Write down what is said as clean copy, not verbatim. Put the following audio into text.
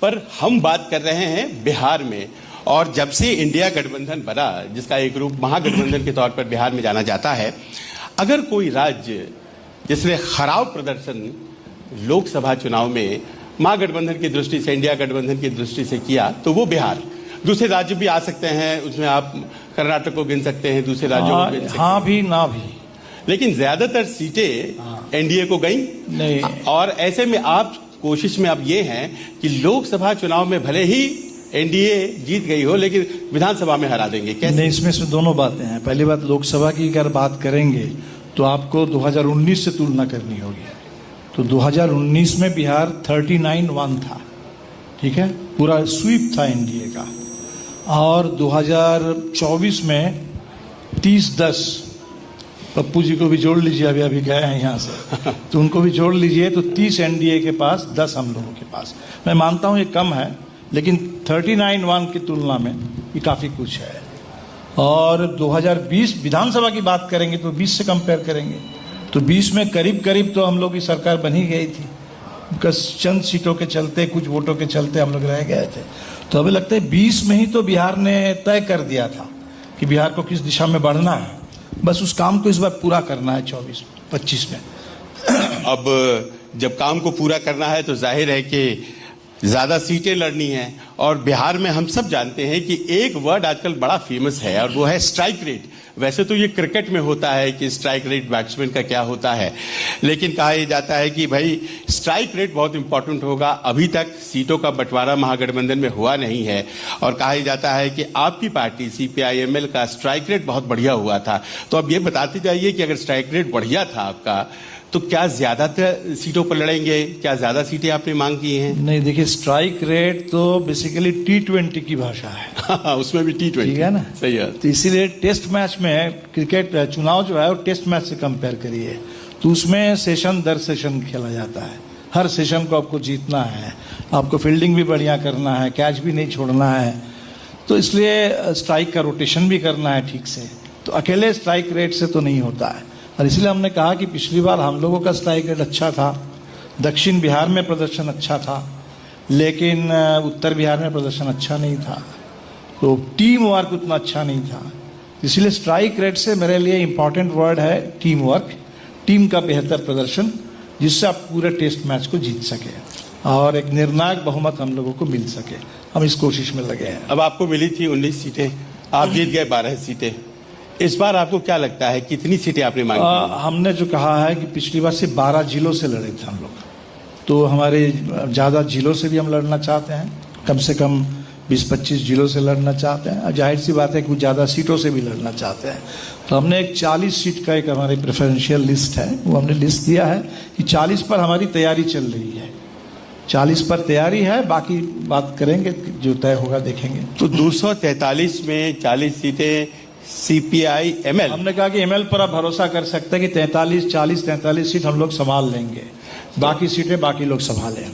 पर हम बात कर रहे हैं बिहार में। और जब से इंडिया गठबंधन बना, जिसका एक रूप महागठबंधन के तौर पर बिहार में जाना जाता है, अगर कोई राज्य जिसने खराब प्रदर्शन लोकसभा चुनाव में महागठबंधन की दृष्टि से, इंडिया गठबंधन की दृष्टि से किया, तो वो बिहार। दूसरे राज्य भी आ सकते हैं, उसमें आप कर्नाटक को गिन सकते हैं, दूसरे राज्यों को गिन सकते हैं। हाँ भी ना भी, लेकिन ज्यादातर सीटें एनडीए को गई नहीं। और ऐसे में आप कोशिश में अब ये हैं कि लोकसभा चुनाव में भले ही एनडीए जीत गई हो, लेकिन विधानसभा में हरा देंगे। कैसे? नहीं, इसमें दोनों बातें हैं। पहली बात, लोकसभा की अगर बात करेंगे तो आपको 2019 से तुलना करनी होगी। तो 2019 में बिहार 39-1 था, ठीक है, पूरा स्वीप था एनडीए का। और 2024 में 30-10, पप्पू जी को भी जोड़ लीजिए, अभी अभी गए हैं यहाँ से, तो उनको भी जोड़ लीजिए, तो 30 एनडीए के पास, 10 हम लोगों के पास। मैं मानता हूँ ये कम है, लेकिन 39-1 की तुलना में ये काफ़ी कुछ है। और 2020 विधानसभा की बात करेंगे तो 20 से कंपेयर करेंगे तो 20 में करीब करीब तो हम लोग की सरकार बन ही गई थी। चंद सीटों के चलते, कुछ वोटों के चलते हम लोग रह गए थे। तो हमें लगता है 20 में ही तो बिहार ने तय कर दिया था कि बिहार को किस दिशा में बढ़ना है। बस उस काम को इस बार पूरा करना है 24-25 में। अब जब काम को पूरा करना है तो जाहिर है कि ज्यादा सीटें लड़नी है। और बिहार में हम सब जानते हैं कि एक वर्ड आजकल बड़ा फेमस है और वो है स्ट्राइक रेट। वैसे तो ये क्रिकेट में होता है कि स्ट्राइक रेट बैट्समैन का क्या होता है, लेकिन कहा यह जाता है कि भाई स्ट्राइक रेट बहुत इंपॉर्टेंट होगा। अभी तक सीटों का बंटवारा महागठबंधन में हुआ नहीं है और कहा यह जाता है कि आपकी पार्टी सीपीआई-एमएल का स्ट्राइक रेट बहुत बढ़िया हुआ था। तो अब ये बताते जाइए कि अगर स्ट्राइक रेट बढ़िया था आपका, तो क्या ज्यादातर सीटों पर लड़ेंगे? क्या ज्यादा सीटें आपने मांग की हैं? नहीं, देखिए, स्ट्राइक रेट तो बेसिकली T20 की भाषा है। उसमें भी T20, ठीक है ना? सही है। तो इसीलिए टेस्ट मैच में क्रिकेट चुनाव जो है वो टेस्ट मैच से कंपेयर करिए, तो उसमें सेशन दर सेशन खेला जाता है। हर सेशन को आपको जीतना है, आपको फील्डिंग भी बढ़िया करना है, कैच भी नहीं छोड़ना है, तो इसलिए स्ट्राइक का रोटेशन भी करना है ठीक से। तो अकेले स्ट्राइक रेट से तो नहीं होता है। और इसलिए हमने कहा कि पिछली बार हम लोगों का स्ट्राइक रेट अच्छा था, दक्षिण बिहार में प्रदर्शन अच्छा था, लेकिन उत्तर बिहार में प्रदर्शन अच्छा नहीं था, तो टीम वर्क उतना अच्छा नहीं था। इसलिए स्ट्राइक रेट से मेरे लिए इम्पॉर्टेंट वर्ड है टीम वर्क, टीम का बेहतर प्रदर्शन, जिससे आप पूरे टेस्ट मैच को जीत सके और एक निर्णायक बहुमत हम लोगों को मिल सके। हम इस कोशिश में लगे हैं। अब आपको मिली थी 19 सीटें, आप जीत गए 12 सीटें। इस बार आपको क्या लगता है कितनी सीटें आपने मांगी? हमने जो कहा है कि पिछली बार से 12 जिलों से लड़े थे हम लोग, तो हमारे ज़्यादा जिलों से भी हम लड़ना चाहते हैं, कम से कम 20-25 जिलों से लड़ना चाहते हैं। और जाहिर सी बात है कि कुछ ज़्यादा सीटों से भी लड़ना चाहते हैं। तो हमने एक 40 सीट का एक हमारी प्रेफरेंशियल लिस्ट है, वो हमने लिस्ट दिया है कि 40 पर हमारी तैयारी चल रही है। 40 पर तैयारी है, बाकी बात करेंगे, जो तय होगा देखेंगे। तो 243 में 40 सीटें सीपीआई-एमएल। हमने कहा कि एमएल पर आप भरोसा कर सकते हैं कि 43 सीट हम लोग संभाल लेंगे, बाकी सीटें बाकी लोग संभालें।